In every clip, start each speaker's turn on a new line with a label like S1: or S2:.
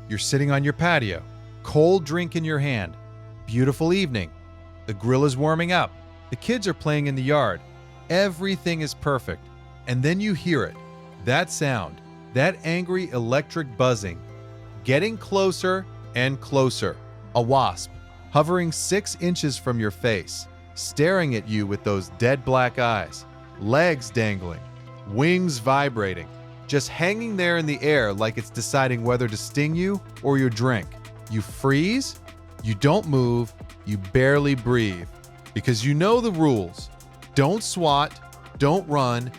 S1: You're sitting on your patio, cold drink in your hand, beautiful evening. The grill is warming up. The kids are playing in the yard. Everything is perfect. And then you hear it. That sound, that angry electric buzzing, getting closer and closer. A wasp, hovering 6 inches from your face, staring at you with those dead black eyes, legs dangling, wings vibrating, just hanging there in the air like it's deciding whether to sting you or your drink. You freeze, you don't move, you barely breathe, because you know the rules. Don't swat, don't run,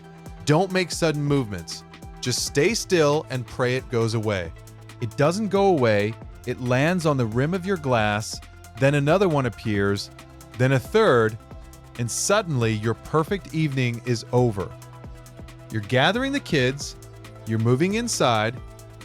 S1: don't make sudden movements. Just stay still and pray it goes away. It doesn't go away, it lands on the rim of your glass, then another one appears, then a third, and suddenly your perfect evening is over. You're gathering the kids, you're moving inside,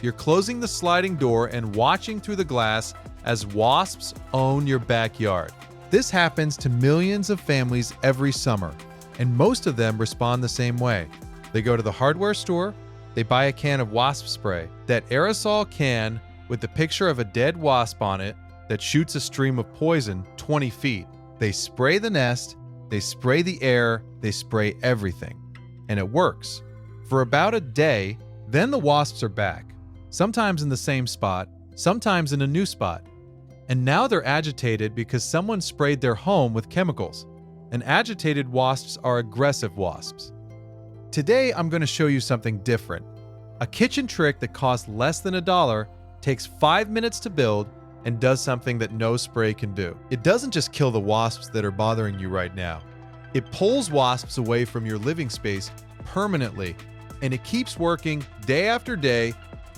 S1: you're closing the sliding door and watching through the glass as wasps own your backyard. This happens to millions of families every summer, and most of them respond the same way. They go to the hardware store, they buy a can of wasp spray, that aerosol can with the picture of a dead wasp on it that shoots a stream of poison 20 feet. They spray the nest, they spray the air, they spray everything. And it works. For about a day, then the wasps are back. Sometimes in the same spot, sometimes in a new spot. And now they're agitated because someone sprayed their home with chemicals. And agitated wasps are aggressive wasps. Today, I'm going to show you something different. A kitchen trick that costs less than $1, takes 5 minutes to build, and does something that no spray can do. It doesn't just kill the wasps that are bothering you right now. It pulls wasps away from your living space permanently, and it keeps working day after day,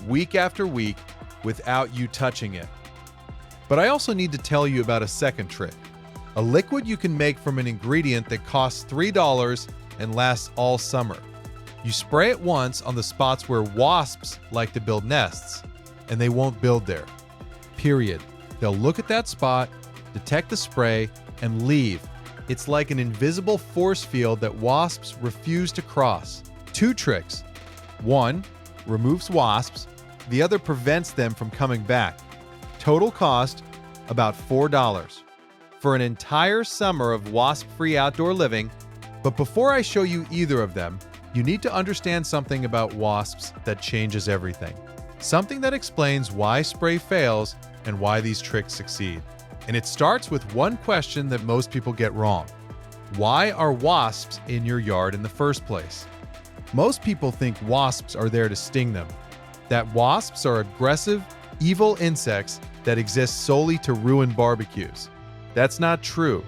S1: week after week, without you touching it. But I also need to tell you about a second trick. A liquid you can make from an ingredient that costs $3 and lasts all summer. You spray it once on the spots where wasps like to build nests, and they won't build there. Period. They'll look at that spot, detect the spray, and leave. It's like an invisible force field that wasps refuse to cross. 2 tricks. One removes wasps, the other prevents them from coming back. Total cost, about $4. For an entire summer of wasp-free outdoor living. But before I show you either of them, you need to understand something about wasps that changes everything. Something that explains why spray fails and why these tricks succeed. And it starts with one question that most people get wrong. Why are wasps in your yard in the first place? Most people think wasps are there to sting them, that wasps are aggressive, evil insects that exist solely to ruin barbecues. That's not true.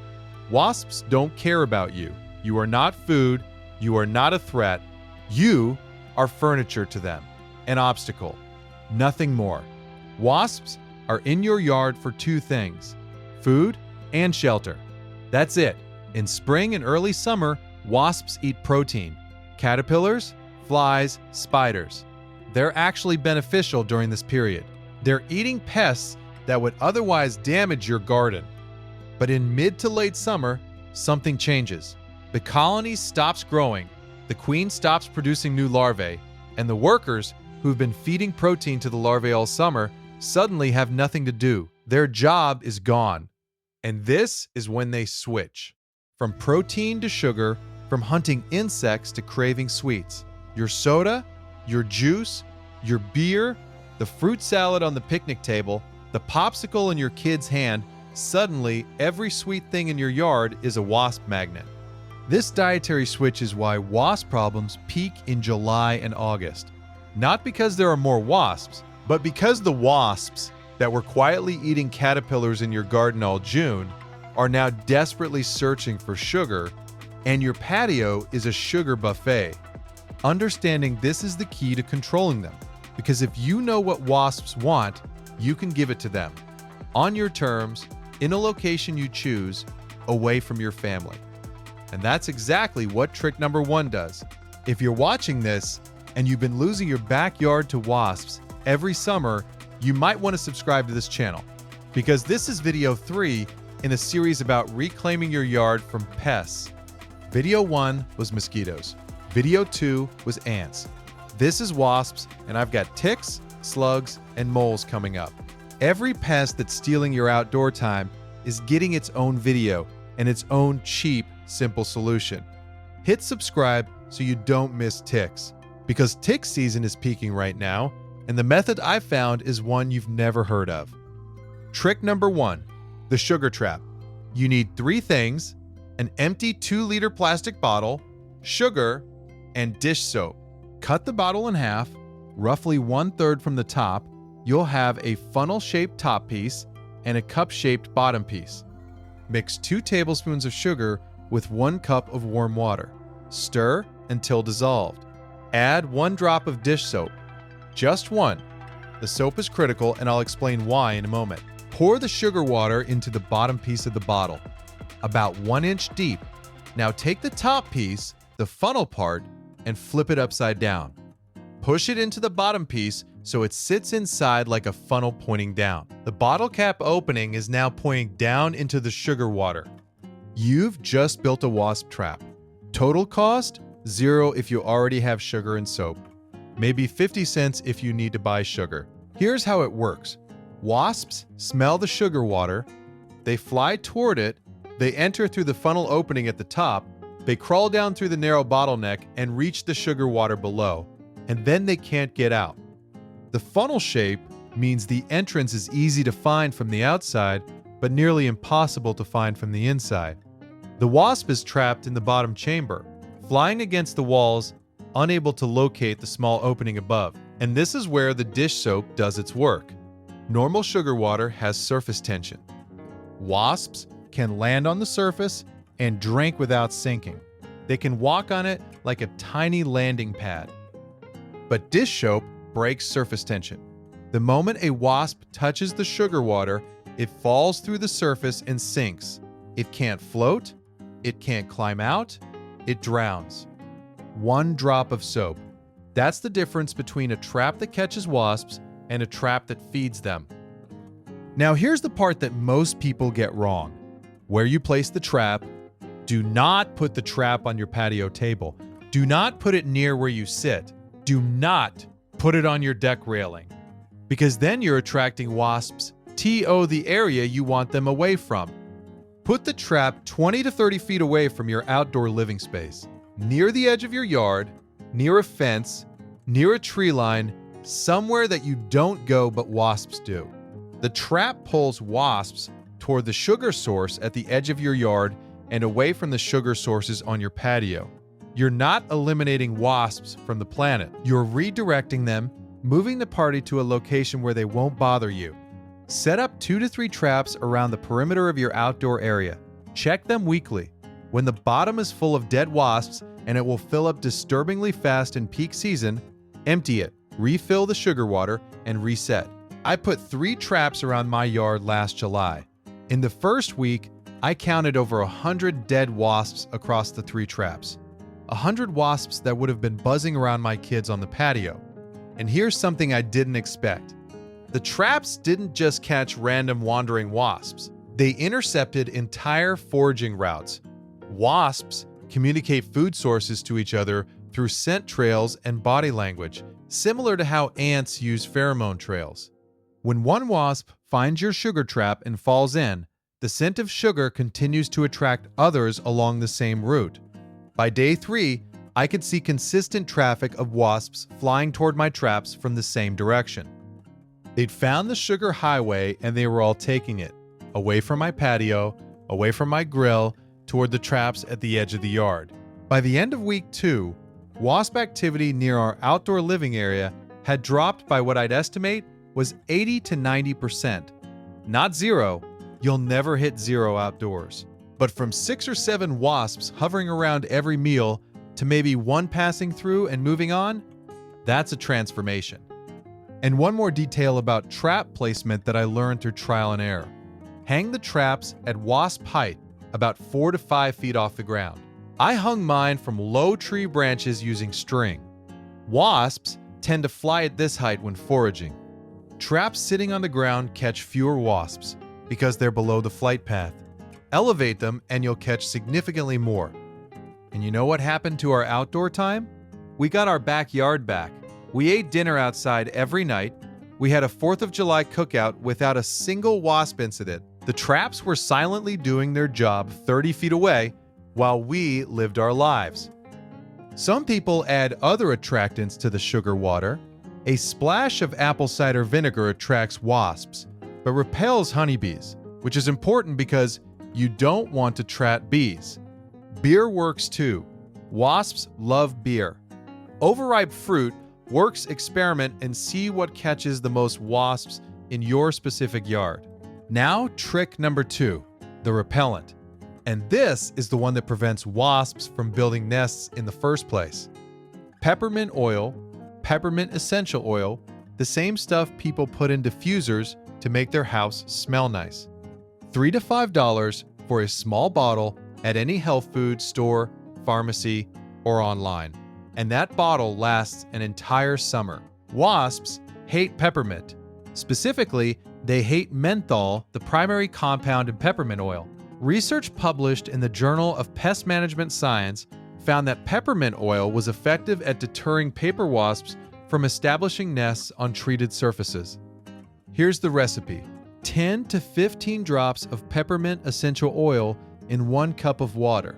S1: Wasps don't care about you. You are not food. You are not a threat. You are furniture to them, an obstacle, nothing more. Wasps are in your yard for 2 things: food and shelter. That's it. In spring and early summer, wasps eat protein. Caterpillars, flies, spiders. They're actually beneficial during this period. They're eating pests that would otherwise damage your garden. But in mid to late summer, something changes. The colony stops growing, the queen stops producing new larvae, and the workers, who've been feeding protein to the larvae all summer, suddenly have nothing to do. Their job is gone. And this is when they switch. From protein to sugar, from hunting insects to craving sweets. Your soda, your juice, your beer, the fruit salad on the picnic table, the popsicle in your kid's hand, suddenly every sweet thing in your yard is a wasp magnet. This dietary switch is why wasp problems peak in July and August. Not because there are more wasps, but because the wasps that were quietly eating caterpillars in your garden all June are now desperately searching for sugar, and your patio is a sugar buffet. Understanding this is the key to controlling them, because if you know what wasps want, you can give it to them, on your terms, in a location you choose, away from your family. And that's exactly what trick number 1 does. If you're watching this and you've been losing your backyard to wasps every summer, you might want to subscribe to this channel, because this is video 3 in a series about reclaiming your yard from pests. Video 1 was mosquitoes. Video 2 was ants. This is wasps, and I've got ticks, slugs, and moles coming up. Every pest that's stealing your outdoor time is getting its own video and its own cheap, simple solution. Hit subscribe so you don't miss ticks, because tick season is peaking right now, and the method I found is one you've never heard of. Trick number 1, the sugar trap. You need 3 things: an empty 2-liter plastic bottle, sugar, and dish soap. Cut the bottle in half, roughly 1/3 from the top. You'll have a funnel-shaped top piece and a cup-shaped bottom piece. Mix 2 tablespoons of sugar with 1 cup of warm water. Stir until dissolved. Add 1 drop of dish soap. Just 1. The soap is critical, and I'll explain why in a moment. Pour the sugar water into the bottom piece of the bottle, about 1 inch deep. Now take the top piece, the funnel part, and flip it upside down. Push it into the bottom piece so it sits inside like a funnel pointing down. The bottle cap opening is now pointing down into the sugar water. You've just built a wasp trap. Total cost? $0 if you already have sugar and soap. Maybe 50 cents if you need to buy sugar. Here's how it works. Wasps smell the sugar water, they fly toward it, they enter through the funnel opening at the top, they crawl down through the narrow bottleneck and reach the sugar water below, and then they can't get out. The funnel shape means the entrance is easy to find from the outside, but nearly impossible to find from the inside. The wasp is trapped in the bottom chamber, flying against the walls, unable to locate the small opening above. And this is where the dish soap does its work. Normal sugar water has surface tension. Wasps can land on the surface and drink without sinking. They can walk on it like a tiny landing pad. But dish soap breaks surface tension. The moment a wasp touches the sugar water, it falls through the surface and sinks. It can't float, it can't climb out, it drowns. 1 drop of soap. That's the difference between a trap that catches wasps and a trap that feeds them. Now here's the part that most people get wrong. Where you place the trap. Do not put the trap on your patio table. Do not put it near where you sit. Do not put it on your deck railing, because then you're attracting wasps to the area you want them away from. Put the trap 20 to 30 feet away from your outdoor living space, near the edge of your yard, near a fence, near a tree line, somewhere that you don't go but wasps do. The trap pulls wasps toward the sugar source at the edge of your yard and away from the sugar sources on your patio. You're not eliminating wasps from the planet. You're redirecting them, moving the party to a location where they won't bother you. Set up 2 to 3 traps around the perimeter of your outdoor area. Check them weekly. When the bottom is full of dead wasps and it will fill up disturbingly fast in peak season, empty it, refill the sugar water, and reset. I put 3 traps around my yard last July. In the first week, I counted over 100 dead wasps across the 3 traps. 100 wasps that would have been buzzing around my kids on the patio. And here's something I didn't expect. The traps didn't just catch random wandering wasps. They intercepted entire foraging routes. Wasps communicate food sources to each other through scent trails and body language, similar to how ants use pheromone trails. When one wasp finds your sugar trap and falls in, the scent of sugar continues to attract others along the same route. By day 3, I could see consistent traffic of wasps flying toward my traps from the same direction. They'd found the sugar highway and they were all taking it, away from my patio, away from my grill, toward the traps at the edge of the yard. By the end of week 2, wasp activity near our outdoor living area had dropped by what I'd estimate was 80 to 90%. Not 0, you'll never hit 0 outdoors. But from 6 or 7 wasps hovering around every meal to maybe 1 passing through and moving on, that's a transformation. And one more detail about trap placement that I learned through trial and error. Hang the traps at wasp height, about 4 to 5 feet off the ground. I hung mine from low tree branches using string. Wasps tend to fly at this height when foraging. Traps sitting on the ground catch fewer wasps because they're below the flight path. Elevate them and you'll catch significantly more. And you know what happened to our outdoor time? We got our backyard back. We ate dinner outside every night, We had a 4th of July cookout without a single wasp incident. The traps were silently doing their job 30 feet away while we lived our lives. Some people add other attractants to the sugar water. A splash of apple cider vinegar attracts wasps, but repels honeybees, which is important because you don't want to trap bees. Beer works too. Wasps love beer. Overripe fruit works. Experiment and see what catches the most wasps in your specific yard. Now, trick number 2, the repellent. And this is the one that prevents wasps from building nests in the first place. Peppermint oil, peppermint essential oil, the same stuff people put in diffusers to make their house smell nice. $3 to $5 for a small bottle at any health food store, pharmacy, or online. And that bottle lasts an entire summer. Wasps hate peppermint. Specifically, they hate menthol, the primary compound in peppermint oil. Research published in the Journal of Pest Management Science found that peppermint oil was effective at deterring paper wasps from establishing nests on treated surfaces. Here's the recipe: 10 to 15 drops of peppermint essential oil in 1 cup of water.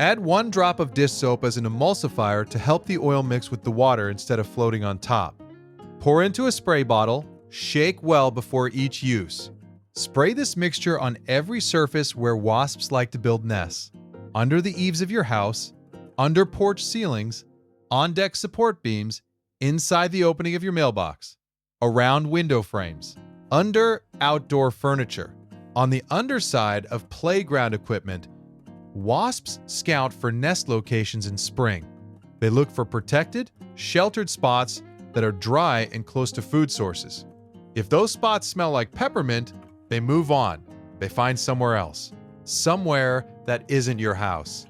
S1: Add 1 drop of dish soap as an emulsifier to help the oil mix with the water instead of floating on top. Pour into a spray bottle, shake well before each use. Spray this mixture on every surface where wasps like to build nests: under the eaves of your house, under porch ceilings, on deck support beams, inside the opening of your mailbox, around window frames, under outdoor furniture, on the underside of playground equipment. Wasps scout for nest locations in spring. They look for protected, sheltered spots that are dry and close to food sources. If those spots smell like peppermint, they move on. They find somewhere else, somewhere that isn't your house.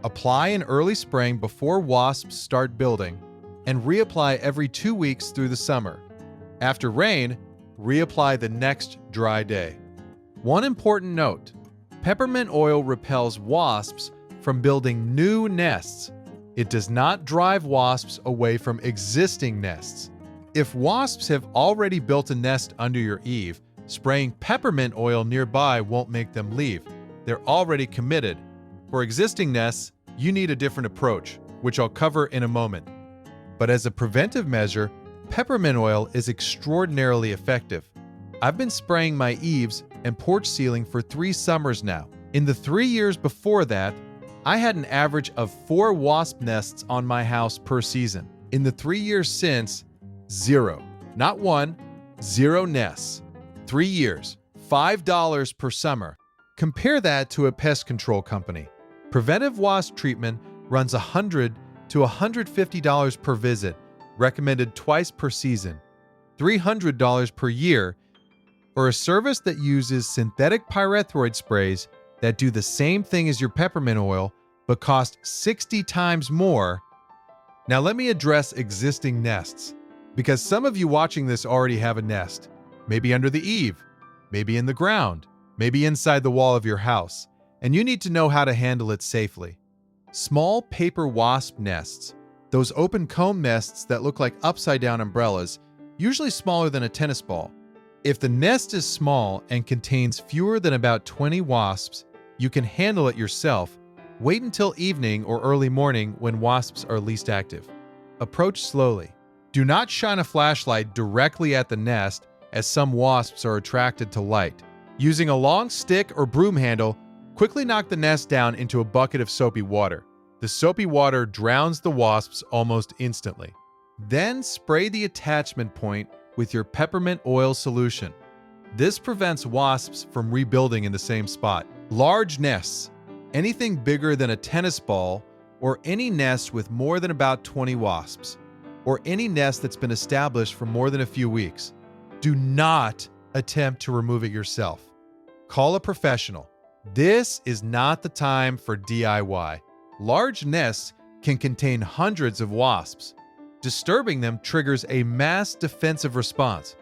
S1: Apply in early spring before wasps start building, and reapply every 2 weeks through the summer. After rain, reapply the next dry day. One important note: peppermint oil repels wasps from building new nests. It does not drive wasps away from existing nests. If wasps have already built a nest under your eave, spraying peppermint oil nearby won't make them leave. They're already committed. For existing nests, you need a different approach, which I'll cover in a moment. But as a preventive measure, peppermint oil is extraordinarily effective. I've been spraying my eaves and porch ceiling for 3 summers now. In the 3 years before that, I had an average of 4 wasp nests on my house per season. In the 3 years since, 0. Not 1, 0 nests. 3 years, $5 per summer. Compare that to a pest control company. Preventive wasp treatment runs $100 to $150 per visit, recommended twice per season, $300 per year, or a service that uses synthetic pyrethroid sprays that do the same thing as your peppermint oil but cost 60 times more. Now let me address existing nests, because some of you watching this already have a nest, maybe under the eave, maybe in the ground, maybe inside the wall of your house, and you need to know how to handle it safely. Small paper wasp nests, those open comb nests that look like upside-down umbrellas, usually smaller than a tennis ball. If the nest is small and contains fewer than about 20 wasps, you can handle it yourself. Wait until evening or early morning when wasps are least active. Approach slowly. Do not shine a flashlight directly at the nest, as some wasps are attracted to light. Using a long stick or broom handle, quickly knock the nest down into a bucket of soapy water. The soapy water drowns the wasps almost instantly. Then spray the attachment point with your peppermint oil solution. This prevents wasps from rebuilding in the same spot. Large nests, anything bigger than a tennis ball, or any nest with more than about 20 wasps, or any nest that's been established for more than a few weeks. Do not attempt to remove it yourself. Call a professional. This is not the time for DIY. Large nests can contain hundreds of wasps. Disturbing them triggers a mass defensive response.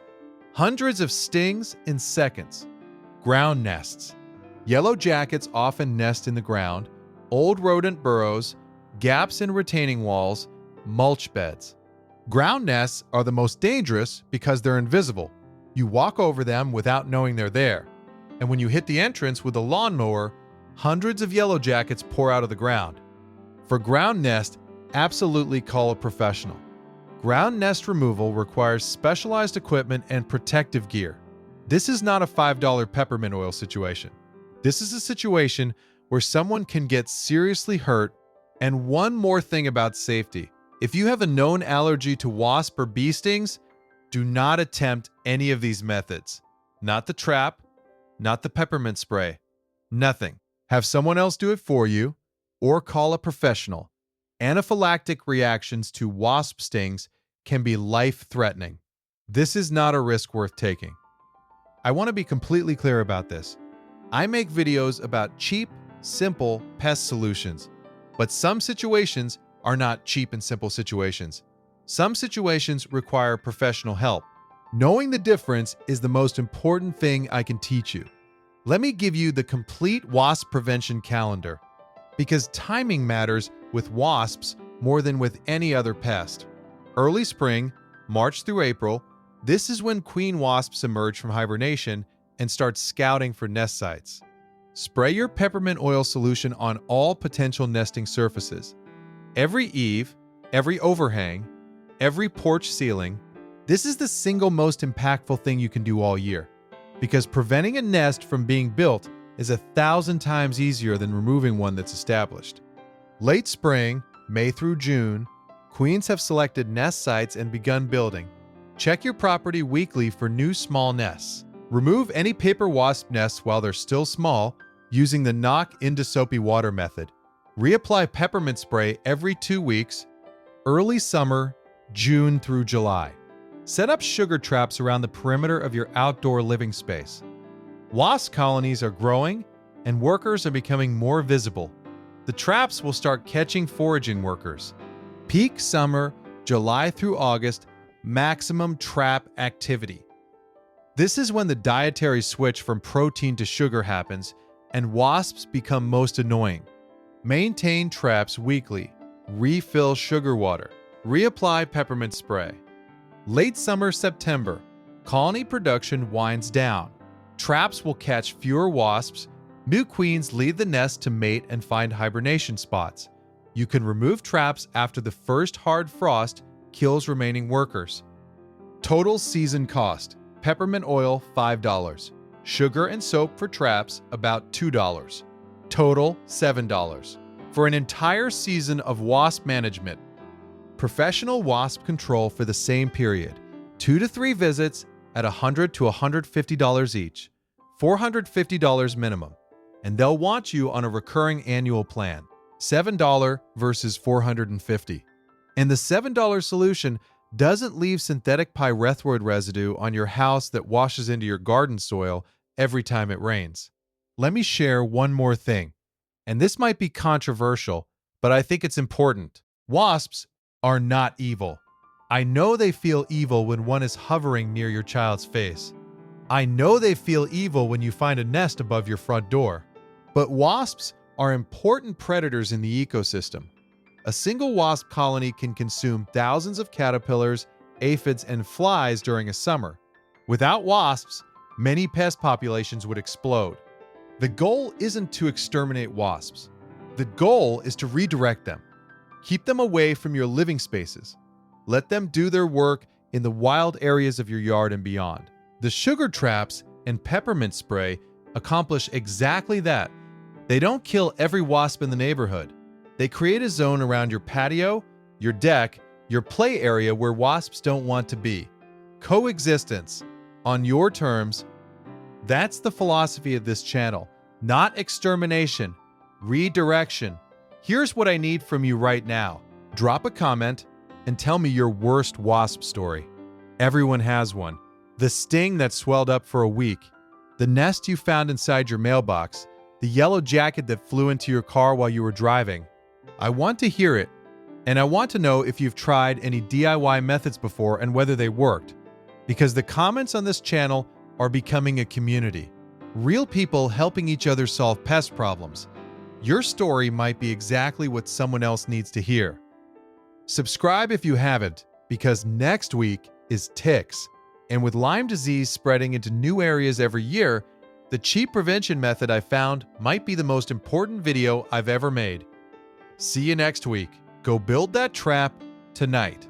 S1: Hundreds of stings in seconds. Ground nests. Yellow jackets often nest in the ground, old rodent burrows, gaps in retaining walls, mulch beds. Ground nests are the most dangerous because they're invisible. You walk over them without knowing they're there. And when you hit the entrance with a lawnmower, hundreds of yellow jackets pour out of the ground. For ground nest, absolutely call a professional. Ground nest removal requires specialized equipment and protective gear. This is not a $5 peppermint oil situation. This is a situation where someone can get seriously hurt. And one more thing about safety. If you have a known allergy to wasp or bee stings, do not attempt any of these methods. Not the trap, not the peppermint spray, nothing. Have someone else do it for you or call a professional. Anaphylactic reactions to wasp stings can be life-threatening. This is not a risk worth taking. I want to be completely clear about this. I make videos about cheap, simple pest solutions, but some situations are not cheap and simple situations. Some situations require professional help. Knowing the difference is the most important thing I can teach you. Let me give you the complete wasp prevention calendar, because timing matters with wasps more than with any other pest. Early spring, March through April, this is when queen wasps emerge from hibernation and start scouting for nest sites. Spray your peppermint oil solution on all potential nesting surfaces. Every eave, every overhang, every porch ceiling. This is the single most impactful thing you can do all year, because preventing a nest from being built is 1,000 times easier than removing one that's established. Late spring, May through June, queens have selected nest sites and begun building. Check your property weekly for new small nests. Remove any paper wasp nests while they're still small using the knock into soapy water method. Reapply peppermint spray every 2 weeks, early summer, June through July. Set up sugar traps around the perimeter of your outdoor living space. Wasp colonies are growing and workers are becoming more visible. The traps will start catching foraging workers. Peak summer, July through August, maximum trap activity. This is when the dietary switch from protein to sugar happens and wasps become most annoying. Maintain traps weekly. Refill sugar water. Reapply peppermint spray. Late summer, September, colony production winds down. Traps will catch fewer wasps. New queens leave the nest to mate and find hibernation spots. You can remove traps after the first hard frost kills remaining workers. Total season cost: peppermint oil $5, sugar and soap for traps about $2. Total $7 for an entire season of wasp management. Professional wasp control for the same period. 2 to 3 visits at $100 to $150 each. $450 minimum. And they'll want you on a recurring annual plan. $7 versus $450. And the $7 solution doesn't leave synthetic pyrethroid residue on your house that washes into your garden soil every time it rains. Let me share one more thing. And this might be controversial, but I think it's important. Wasps are not evil. I know they feel evil when one is hovering near your child's face. I know they feel evil when you find a nest above your front door. But wasps are important predators in the ecosystem. A single wasp colony can consume thousands of caterpillars, aphids, and flies during a summer. Without wasps, many pest populations would explode. The goal isn't to exterminate wasps. The goal is to redirect them. Keep them away from your living spaces. Let them do their work in the wild areas of your yard and beyond. The sugar traps and peppermint spray accomplish exactly that. They don't kill every wasp in the neighborhood. They create a zone around your patio, your deck, your play area where wasps don't want to be. Coexistence, on your terms. That's the philosophy of this channel. Not extermination, redirection. Here's what I need from you right now. Drop a comment and tell me your worst wasp story. Everyone has one. The sting that swelled up for a week. The nest you found inside your mailbox. The yellow jacket that flew into your car while you were driving. I want to hear it. And I want to know if you've tried any DIY methods before and whether they worked. Because the comments on this channel are becoming a community. Real people helping each other solve pest problems. Your story might be exactly what someone else needs to hear. Subscribe if you haven't, because next week is ticks. And with Lyme disease spreading into new areas every year, the cheap prevention method I found might be the most important video I've ever made. See you next week. Go build that trap tonight.